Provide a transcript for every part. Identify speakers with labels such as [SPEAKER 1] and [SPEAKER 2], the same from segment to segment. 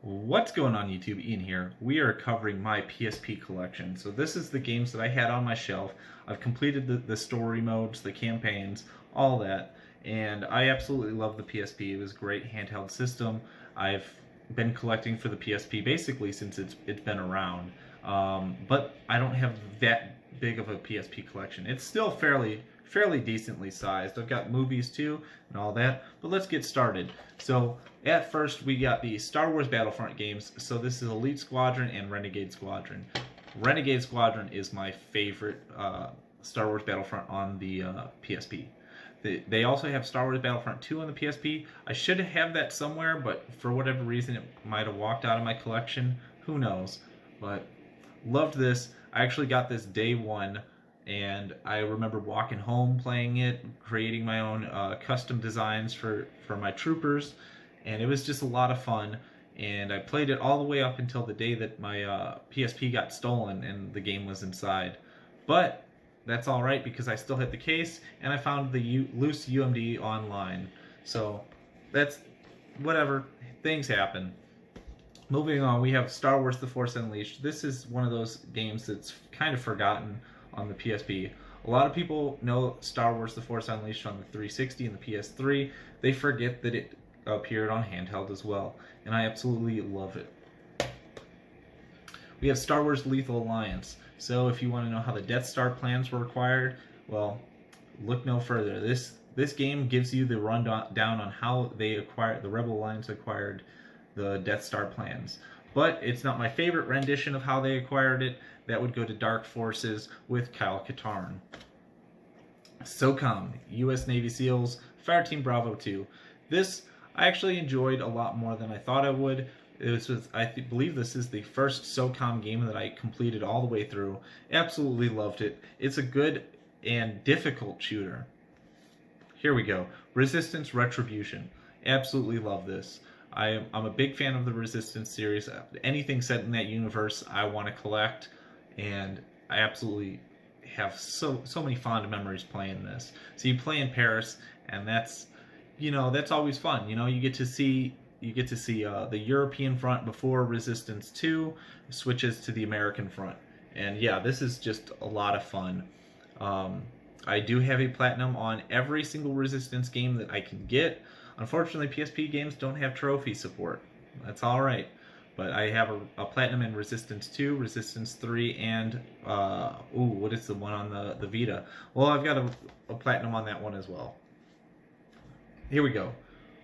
[SPEAKER 1] What's going on YouTube? Ian here. We are covering my PSP collection. So this is the games that I had on my shelf. I've completed the story modes, the campaigns, all that. And I absolutely love the PSP. It was a great handheld system. I've been collecting for the PSP basically since it's been around. But I don't have that big of a PSP collection. It's still fairly decently sized. I've got movies too and all that, but let's get started. So at first we got the Star Wars Battlefront games. So this is Elite Squadron and Renegade Squadron. Renegade Squadron is my favorite Star Wars Battlefront on the PSP. They also have Star Wars Battlefront 2 on the PSP. I should have that somewhere, but for whatever reason it might have walked out of my collection. Who knows? But loved this. I actually got this day one, and I remember walking home playing it, creating my own custom designs for my troopers, and it was just a lot of fun. And I played it all the way up until the day that my PSP got stolen and the game was inside. But that's all right because I still had the case and I found the loose UMD online. So that's whatever, things happen. Moving on, we have Star Wars The Force Unleashed. This is one of those games that's kind of forgotten on the PSP. A lot of people know Star Wars The Force Unleashed on the 360 and the PS3. They forget that it appeared on handheld as well, and I absolutely love it. We have Star Wars Lethal Alliance. So if you want to know how the Death Star plans were acquired, well, look no further. This game gives you the rundown on how the Rebel Alliance acquired the Death Star plans. But it's not my favorite rendition of how they acquired it. That would go to Dark Forces with Kyle Katarn. SOCOM, U.S. Navy SEALs, Fireteam Bravo 2. This I actually enjoyed a lot more than I thought I would. I believe this is the first SOCOM game that I completed all the way through. Absolutely loved it. It's a good and difficult shooter. Here we go. Resistance Retribution. Absolutely love this. I'm a big fan of the Resistance series. Anything set in that universe I want to collect, and I absolutely have so many fond memories playing this. So you play in Paris, and that's always fun. You get to see the European front before Resistance 2 switches to the American front. And yeah, this is just a lot of fun. I do have a platinum on every single Resistance game that I can get. Unfortunately, PSP games don't have trophy support. That's alright. But I have a platinum in Resistance 2, Resistance 3, and, what is the one on the Vita? Well, I've got a platinum on that one as well. Here we go.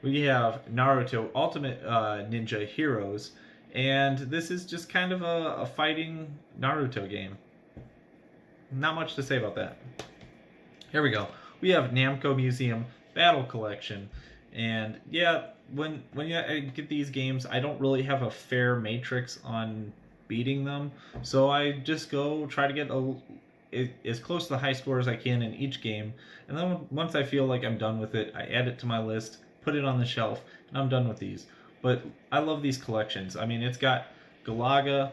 [SPEAKER 1] We have Naruto Ultimate Ninja Heroes, and this is just kind of a fighting Naruto game. Not much to say about that. Here we go. We have Namco Museum Battle Collection, and yeah, when I get these games, I don't really have a fair matrix on beating them, so I just go try to get as close to the high score as I can in each game, and then once I feel like I'm done with it, I add it to my list, put it on the shelf, and I'm done with these. But I love these collections. I mean, it's got Galaga.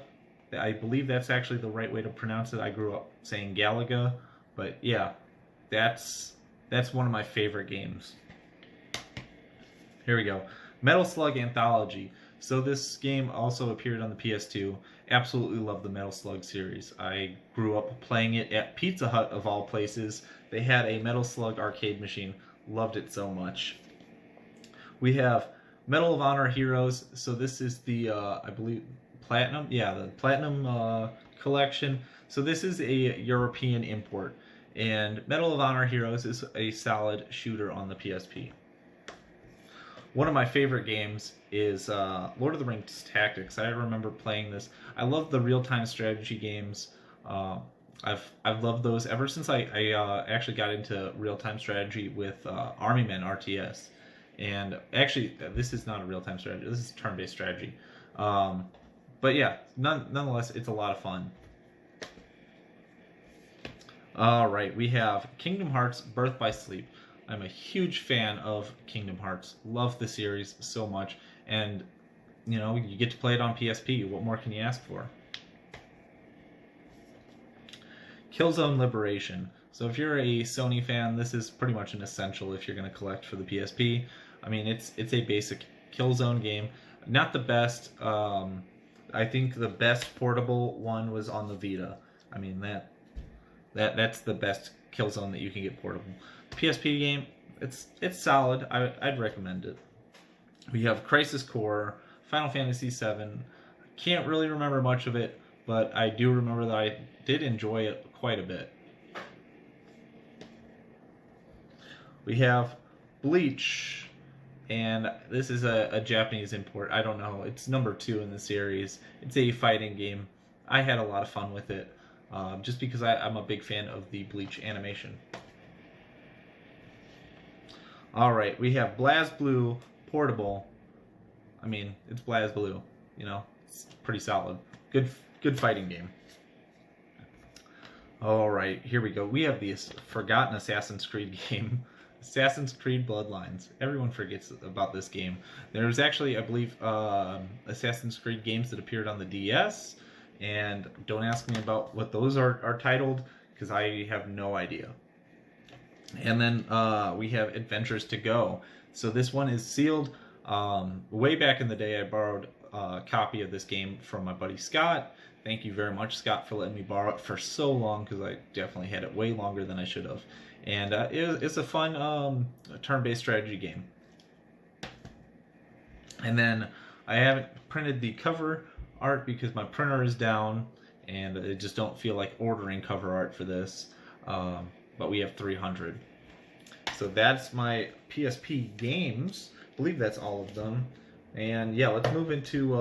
[SPEAKER 1] I believe that's actually the right way to pronounce it. I grew up saying Galaga, but yeah, that's one of my favorite games. Here we go. Metal Slug Anthology. So this game also appeared on the PS2. Absolutely love the Metal Slug series. I grew up playing it at Pizza Hut of all places. They had a Metal Slug arcade machine. Loved it so much. We have Medal of Honor Heroes. So this is the, I believe, Platinum? Yeah, the Platinum collection. So this is a European import. And Medal of Honor Heroes is a solid shooter on the PSP. One of my favorite games is Lord of the Rings Tactics. I remember playing this. I love the real-time strategy games. I've loved those ever since I actually got into real-time strategy with Army Men RTS. And actually, this is not a real-time strategy. This is turn-based strategy. But yeah, nonetheless, it's a lot of fun. Alright, we have Kingdom Hearts Birth by Sleep. I'm a huge fan of Kingdom Hearts. Love the series so much. And, you get to play it on PSP. What more can you ask for? Killzone Liberation. So if you're a Sony fan, this is pretty much an essential if you're going to collect for the PSP. I mean, it's a basic Killzone game. Not the best. I think the best portable one was on the Vita. I mean that's the best Killzone that you can get portable. PSP game, it's solid. I'd recommend it. We have Crisis Core, Final Fantasy VII. Can't really remember much of it, but I do remember that I did enjoy it quite a bit. We have Bleach, and this is a Japanese import. I don't know. It's number 2 in the series. It's a fighting game. I had a lot of fun with it, just because I'm a big fan of the Bleach animation. All right, we have BlazBlue portable. I mean, it's BlazBlue. You know, it's pretty solid. Good fighting game. All right, here we go. We have the forgotten Assassin's Creed game. Assassin's Creed Bloodlines. Everyone forgets about this game. There's actually, I believe, Assassin's Creed games that appeared on the DS, and don't ask me about what those are titled, because I have no idea. And then we have Adventures to Go. So this one is sealed. Way back in the day, I borrowed a copy of this game from my buddy Scott. Thank you very much, Scott, for letting me borrow it for so long, because I definitely had it way longer than I should have. And it's a fun turn-based strategy game. And then I haven't printed the cover art because my printer is down, and I just don't feel like ordering cover art for this. But we have 300. So that's my PSP games. I believe that's all of them. And yeah, let's move into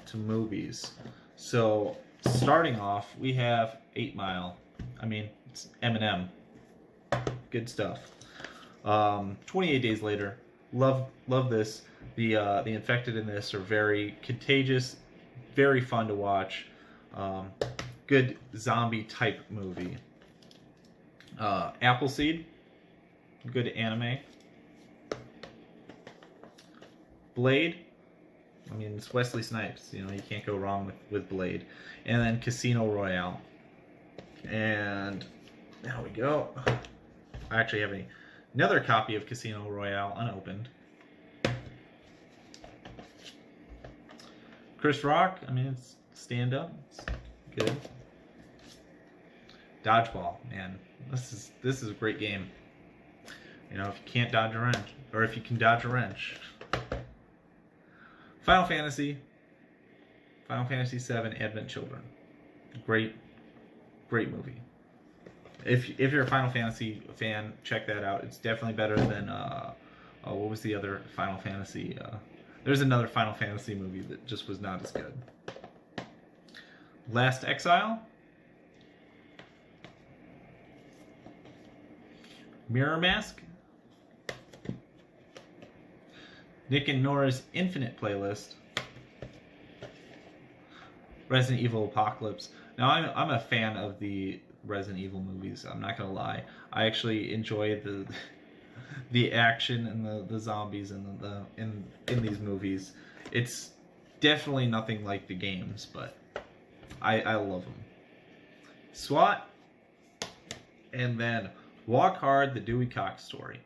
[SPEAKER 1] to movies. So starting off, we have 8 Mile. I mean, it's Eminem. Good stuff. 28 Days Later. Love this. The infected in this are very contagious, very fun to watch. Good zombie type movie. Appleseed. Good anime. Blade. I mean, it's Wesley Snipes. You know, you can't go wrong with Blade. And then Casino Royale. And there we go. I actually have another copy of Casino Royale unopened. Chris Rock, I mean, it's stand up. It's good. Dodgeball, man. This is a great game. You know, if you can't dodge a wrench, or if you can dodge a wrench. Final Fantasy VII Advent Children. Great movie. If you're a Final Fantasy fan, check that out. It's definitely better than what was the other Final Fantasy? There's another Final Fantasy movie that just was not as good. Last Exile. Mirror Mask. Nick and Nora's Infinite Playlist. Resident Evil Apocalypse. Now I'm a fan of the Resident Evil movies. I'm not gonna lie. I actually enjoy the action and the zombies and in these movies. It's definitely nothing like the games, but I love them. SWAT, and then Walk Hard: The Dewey Cox Story.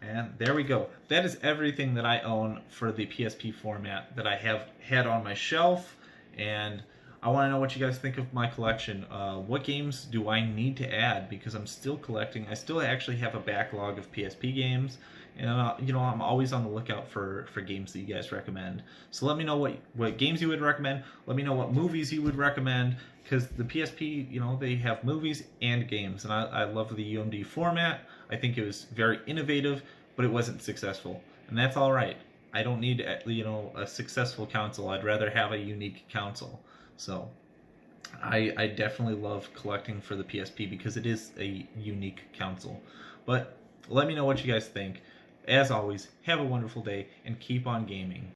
[SPEAKER 1] And there we go. That is everything that I own for the PSP format that I have had on my shelf, and I want to know what you guys think of my collection. What games do I need to add? Because I'm still collecting. I still actually have a backlog of PSP games, and you know, I'm always on the lookout for games that you guys recommend. So let me know what games you would recommend. Let me know what movies you would recommend, because the PSP, you know, they have movies and games, and I love the UMD format. I think it was very innovative, but it wasn't successful, and that's all right. I don't need, you know, a successful console. I'd rather have a unique console. So I definitely love collecting for the PSP because it is a unique console. But let me know what you guys think. As always, have a wonderful day and keep on gaming.